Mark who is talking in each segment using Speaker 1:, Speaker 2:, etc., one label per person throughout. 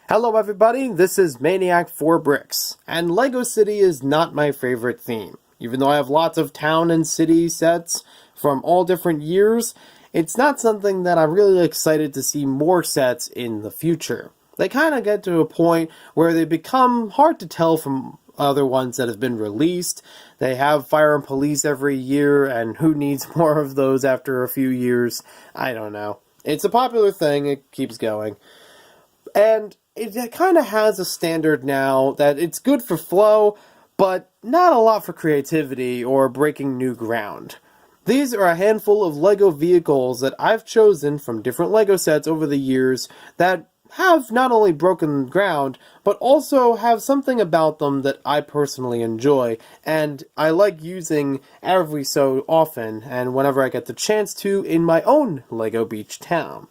Speaker 1: Hello everybody, this is Maniac4Bricks, and LEGO City is not my favorite theme. Even though I have lots of town and city sets from all different years, it's not something that I'm really excited to see more sets in the future. They kind of get to a point where they become hard to tell from other ones that have been released. They have Fire and Police every year, and who needs more of those after a few years? I don't know. It's a popular thing, it keeps going. And it kind of has a standard now that it's good for flow, but not a lot for creativity or breaking new ground. These are a handful of LEGO vehicles that I've chosen from different LEGO sets over the years that have not only broken ground, but also have something about them that I personally enjoy, and I like using every so often, and whenever I get the chance to, in my own LEGO Beach town.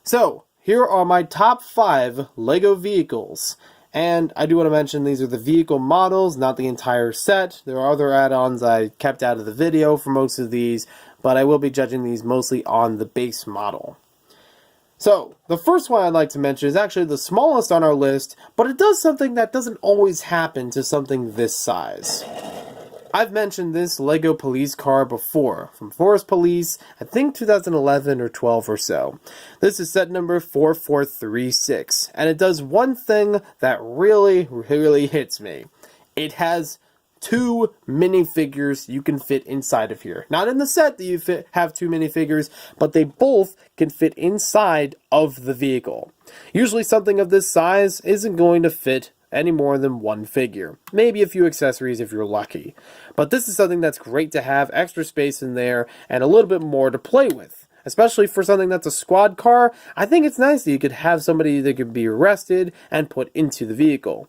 Speaker 1: So, here are my top 5 LEGO vehicles. And I do want to mention these are the vehicle models, not the entire set. There are other add-ons I kept out of the video for most of these, but I will be judging these mostly on the base model. So, the first one I'd like to mention is actually the smallest on our list, but it does something that doesn't always happen to something this size. I've mentioned this LEGO police car before, from Forest Police, I think 2011 or 12 or so. This is set number 4436, and it does one thing that really hits me. It has 2 minifigures you can fit inside of here. Not in the set that you have 2 minifigures, but they both can fit inside of the vehicle. Usually something of this size isn't going to fit any more than 1 figure. Maybe a few accessories if you're lucky. But this is something that's great to have extra space in there and a little bit more to play with. Especially for something that's a squad car, I think it's nice that you could have somebody that could be arrested and put into the vehicle.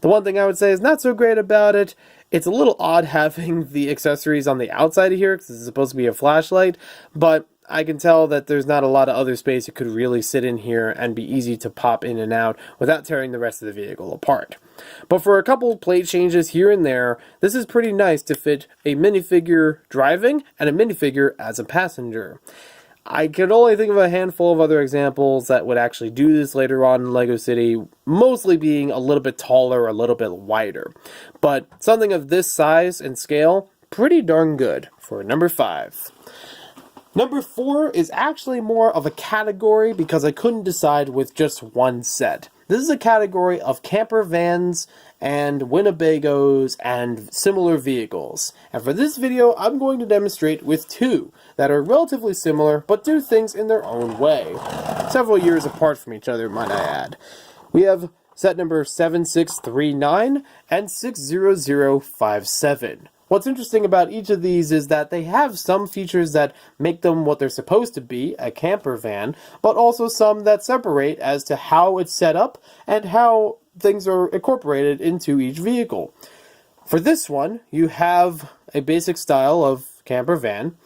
Speaker 1: The one thing I would say is not so great about it, it's a little odd having the accessories on the outside of here because it's supposed to be a flashlight, but I can tell that there's not a lot of other space it could really sit in here and be easy to pop in and out without tearing the rest of the vehicle apart. But for a couple plate changes here and there, this is pretty nice to fit a minifigure driving and a minifigure as a passenger. I could only think of a handful of other examples that would actually do this later on in LEGO City, mostly being a little bit taller, a little bit wider. But something of this size and scale, pretty darn good for number 5. Number 4 is actually more of a category because I couldn't decide with just one set. This is a category of camper vans and Winnebagos and similar vehicles. And for this video, I'm going to demonstrate with 2 that are relatively similar but do things in their own way. Several years apart from each other, might I add. We have set number 7639 and 60057. What's interesting about each of these is that they have some features that make them what they're supposed to be, a camper van, but also some that separate as to how it's set up and how things are incorporated into each vehicle. For this one, you have a basic style of camper van,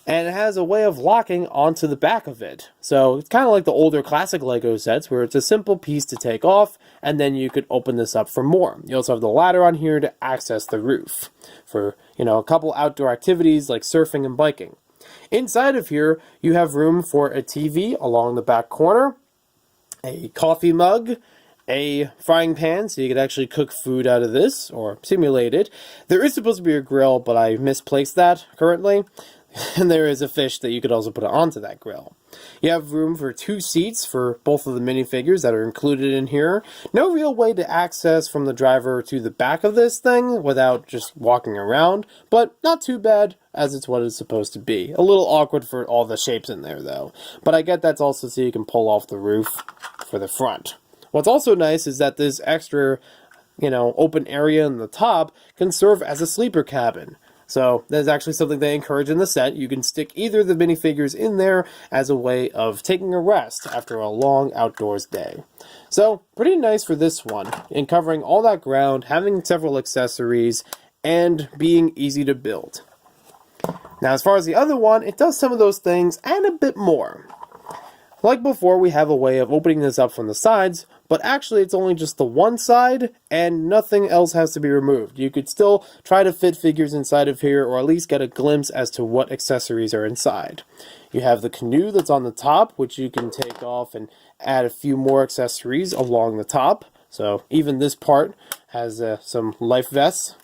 Speaker 1: and it has a way of locking onto the back of it. So it's kind of like the older classic LEGO sets where it's a simple piece to take off and then you could open this up for more. You also have the ladder on here to access the roof for, a couple outdoor activities like surfing and biking. Inside of here, you have room for a TV along the back corner, a coffee mug, a frying pan, so you could actually cook food out of this, or simulate it. There is supposed to be a grill, but I misplaced that currently. And there is a fish that you could also put onto that grill. You have room for 2 seats for both of the minifigures that are included in here. No real way to access from the driver to the back of this thing without just walking around, but not too bad as it's what it's supposed to be. A little awkward for all the shapes in there though, but I get that's also so you can pull off the roof for the front. What's also nice is that this extra, open area in the top can serve as a sleeper cabin. So that's actually something they encourage in the set. You can stick either of the minifigures in there as a way of taking a rest after a long outdoors day. So pretty nice for this one in covering all that ground, having several accessories, and being easy to build. Now as far as the other one, it does some of those things and a bit more. Like before, we have a way of opening this up from the sides, but actually it's only just the one side, and nothing else has to be removed. You could still try to fit figures inside of here, or at least get a glimpse as to what accessories are inside. You have the canoe that's on the top, which you can take off and add a few more accessories along the top. So even this part has some life vests.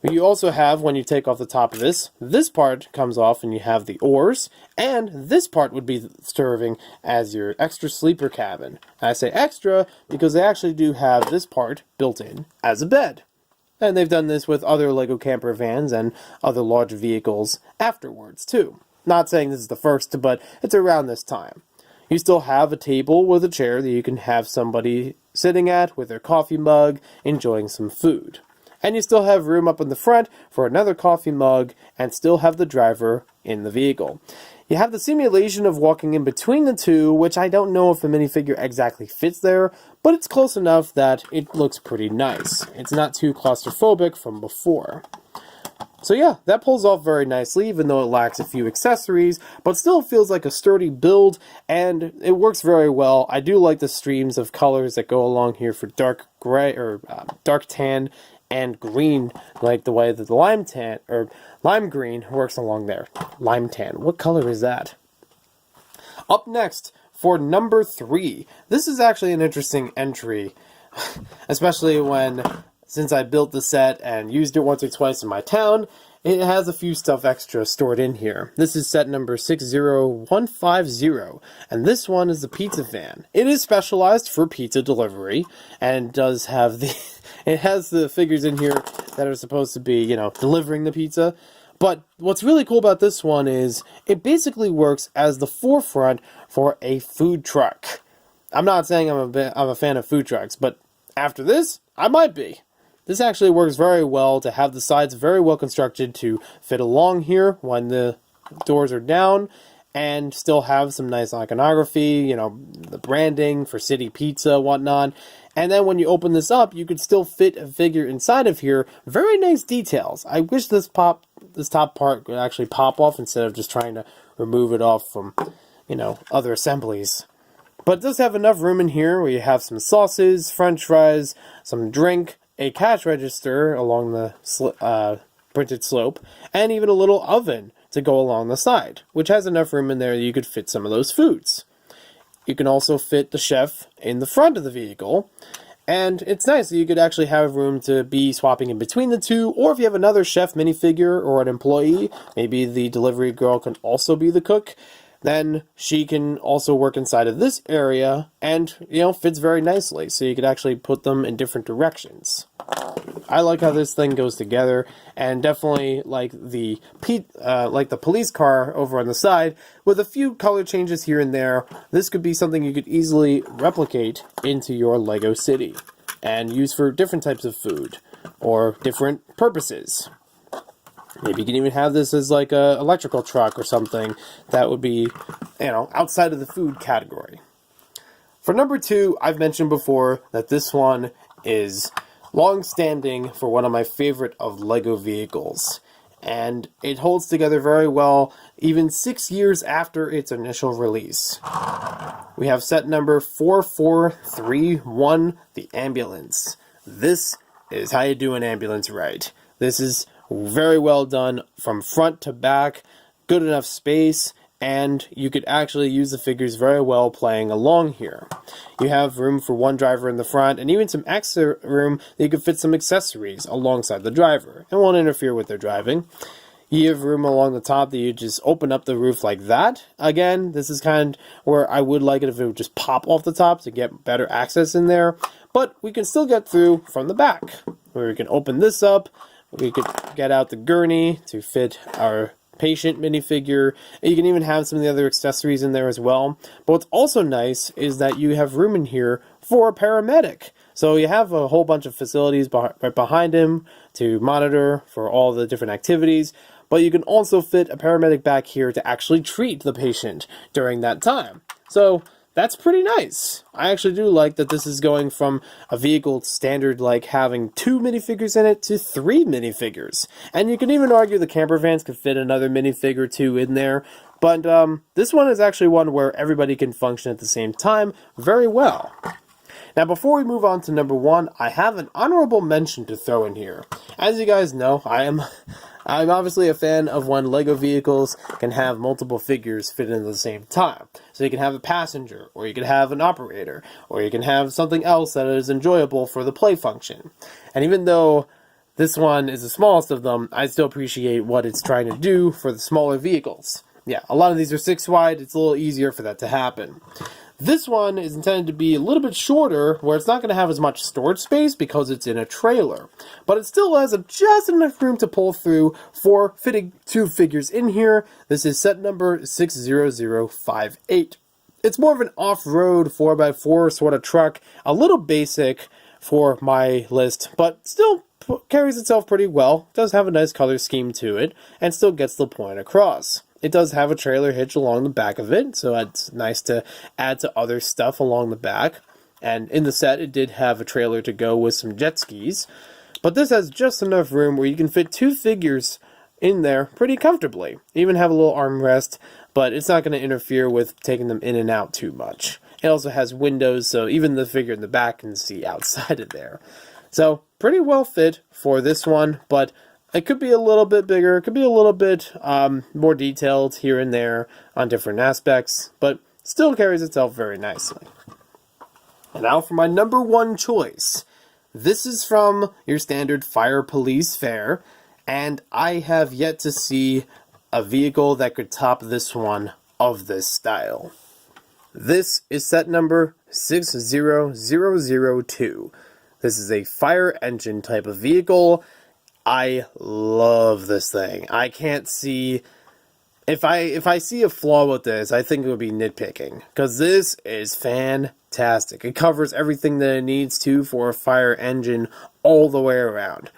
Speaker 1: You also have, when you take off the top of this part comes off and you have the oars, and this part would be serving as your extra sleeper cabin. I say extra because they actually do have this part built in as a bed. And they've done this with other LEGO camper vans and other large vehicles afterwards too. Not saying this is the first, but it's around this time. You still have a table with a chair that you can have somebody sitting at with their coffee mug, enjoying some food. And you still have room up in the front for another coffee mug and still have the driver in the vehicle. You have the simulation of walking in between the two, which I don't know if the minifigure exactly fits there, but it's close enough that it looks pretty nice. It's not too claustrophobic from before. So yeah, that pulls off very nicely, even though it lacks a few accessories, but still feels like a sturdy build, and it works very well. I do like the streams of colors that go along here for dark gray, or dark tan, and green, like the way that the lime tan, or lime green, works along there. Lime tan, what color is that? Up next, for number 3, this is actually an interesting entry, especially since I built the set and used it once or twice in my town, it has a few stuff extra stored in here. This is set number 60150, and this one is the pizza van. It is specialized for pizza delivery, and does have it has the figures in here that are supposed to be, delivering the pizza. But what's really cool about this one is it basically works as the forefront for a food truck. I'm not saying I'm a fan of food trucks, but after this, I might be. This actually works very well to have the sides very well constructed to fit along here when the doors are down, and still have some nice iconography, the branding for City Pizza, whatnot. And then when you open this up, you could still fit a figure inside of here. Very nice details. I wish this top part could actually pop off instead of just trying to remove it off from, other assemblies. But it does have enough room in here where you have some sauces, french fries, some drink, a cash register along the printed slope, and even a little oven to go along the side, which has enough room in there that you could fit some of those foods. You can also fit the chef in the front of the vehicle, and it's nice that you could actually have room to be swapping in between the two, or if you have another chef minifigure or an employee, maybe the delivery girl can also be the cook, then she can also work inside of this area and, fits very nicely. So you could actually put them in different directions. I like how this thing goes together, and definitely like the police car over on the side, with a few color changes here and there. This could be something you could easily replicate into your LEGO city and use for different types of food or different purposes. Maybe you can even have this as like a electrical truck or something that would be, outside of the food category. For number 2, I've mentioned before that this one is long-standing for one of my favorite of LEGO vehicles. And it holds together very well, even 6 years after its initial release. We have set number 4431, the ambulance. This is how you do an ambulance right. This is very well done from front to back, good enough space, and you could actually use the figures very well playing along here. You have room for one driver in the front, and even some extra room that you could fit some accessories alongside the driver. It won't interfere with their driving. You have room along the top that you just open up the roof like that. Again, this is kind of where I would like it if it would just pop off the top to get better access in there. But we can still get through from the back, where we can open this up. We could get out the gurney to fit our patient minifigure. You can even have some of the other accessories in there as well. But what's also nice is that you have room in here for a paramedic. So you have a whole bunch of facilities right behind him to monitor for all the different activities. But you can also fit a paramedic back here to actually treat the patient during that time. So that's pretty nice. I actually do like that this is going from a vehicle standard like having 2 minifigures in it to 3 minifigures. And you can even argue the camper vans could fit another minifigure or 2 in there. But this one is actually one where everybody can function at the same time very well. Now, before we move on to number 1, I have an honorable mention to throw in here. As you guys know, I'm obviously a fan of when LEGO vehicles can have multiple figures fit in at the same time. So you can have a passenger, or you can have an operator, or you can have something else that is enjoyable for the play function. And even though this one is the smallest of them, I still appreciate what it's trying to do for the smaller vehicles. Yeah, a lot of these are 6 wide, it's a little easier for that to happen. This one is intended to be a little bit shorter, where it's not going to have as much storage space because it's in a trailer. But it still has just enough room to pull through for fitting 2 figures in here. This is set number 60058. It's more of an off-road 4x4 sort of truck, a little basic for my list, but still carries itself pretty well, does have a nice color scheme to it, and still gets the point across. It does have a trailer hitch along the back of it, so it's nice to add to other stuff along the back. And in the set, it did have a trailer to go with some jet skis. But this has just enough room where you can fit 2 figures in there pretty comfortably. Even have a little armrest, but it's not going to interfere with taking them in and out too much. It also has windows, so even the figure in the back can see outside of there. So, pretty well fit for this one, but it could be a little bit bigger, it could be a little bit more detailed here and there on different aspects, but still carries itself very nicely. And now for my number 1 choice. This is from your standard Fire Police fare, and I have yet to see a vehicle that could top this one of this style. This is set number 60002. This is a fire engine type of vehicle. I love this thing. I can't see... If I see a flaw with this, I think it would be nitpicking. Because this is fantastic. It covers everything that it needs to for a fire engine all the way around.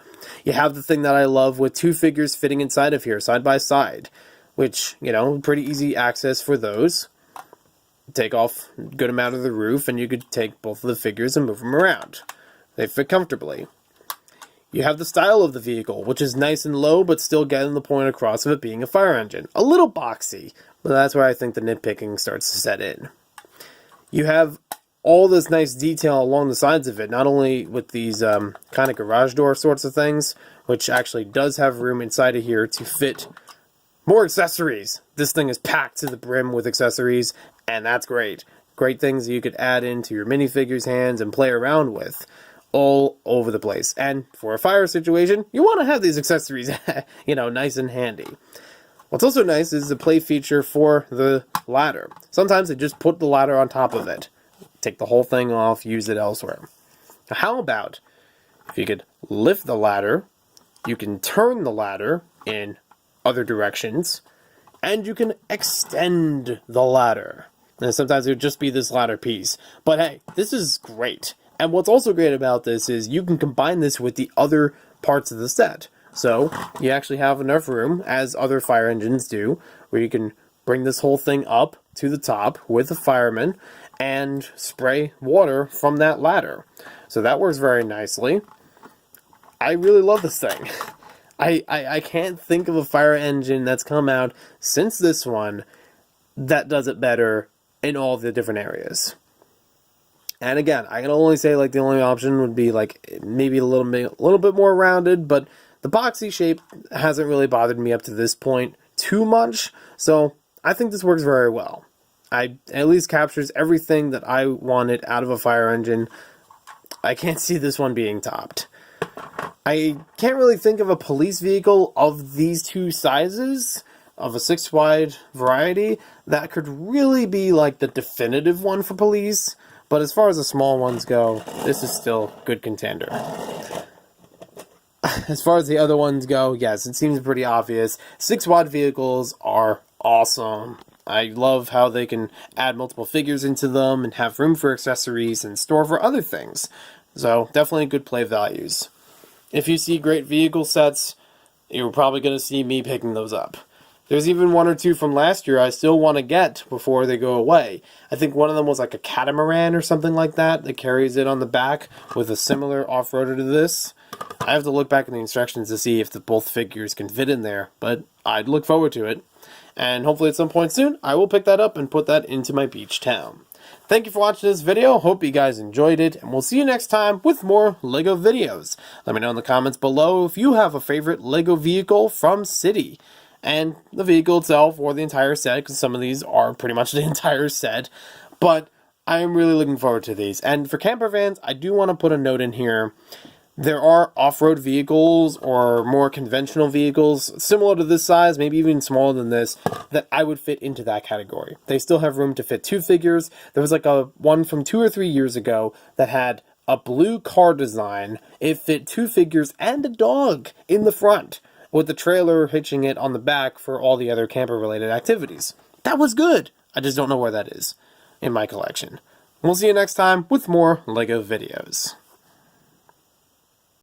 Speaker 1: You have the thing that I love with 2 figures fitting inside of here, side by side. Which, pretty easy access for those. Take off a good amount of the roof, and you could take both of the figures and move them around. They fit comfortably. You have the style of the vehicle, which is nice and low, but still getting the point across of it being a fire engine. A little boxy, but that's where I think the nitpicking starts to set in. You have all this nice detail along the sides of it, not only with these kind of garage door sorts of things, which actually does have room inside of here to fit more accessories. This thing is packed to the brim with accessories, and that's great. Great things you could add into your minifigures' hands and play around with. All over the place. And for a fire situation, you want to have these accessories, nice and handy. What's also nice is the play feature for the ladder. Sometimes they just put the ladder on top of it. Take the whole thing off, use it elsewhere. Now, how about if you could lift the ladder, you can turn the ladder in other directions, and you can extend the ladder. And sometimes it would just be this ladder piece. But hey, this is great. And what's also great about this is you can combine this with the other parts of the set. So you actually have enough room, as other fire engines do, where you can bring this whole thing up to the top with a fireman and spray water from that ladder. So that works very nicely. I really love this thing. I can't think of a fire engine that's come out since this one that does it better in all the different areas. And again, I can only say the only option would be maybe a little bit more rounded, but the boxy shape hasn't really bothered me up to this point too much, so I think this works very well. I at least captures everything that I wanted out of a fire engine. I can't see this one being topped. I can't really think of a police vehicle of these 2 sizes, of a 6 wide variety, that could really be the definitive one for police. But as far as the small ones go, this is still a good contender. As far as the other ones go, yes, it seems pretty obvious. 6 wide vehicles are awesome. I love how they can add multiple figures into them and have room for accessories and store for other things. So definitely good play values. If you see great vehicle sets, you're probably going to see me picking those up. There's even 1 or 2 from last year I still want to get before they go away. I think one of them was a catamaran or something like that carries it on the back with a similar off-roader to this. I have to look back in the instructions to see if both figures can fit in there, but I'd look forward to it. And hopefully at some point soon, I will pick that up and put that into my beach town. Thank you for watching this video. Hope you guys enjoyed it, and we'll see you next time with more LEGO videos. Let me know in the comments below if you have a favorite LEGO vehicle from City, and the vehicle itself or the entire set, because some of these are pretty much the entire set. But I am really looking forward to these. And for camper fans, I do want to put a note in here. There are off-road vehicles or more conventional vehicles similar to this size, maybe even smaller than this, that I would fit into that category. They still have room to fit 2 figures. There was like a one from 2 or 3 years ago that had a blue car design. It fit 2 figures and a dog in the front, with the trailer hitching it on the back for all the other camper-related activities. That was good. I just don't know where that is in my collection. We'll see you next time with more LEGO videos.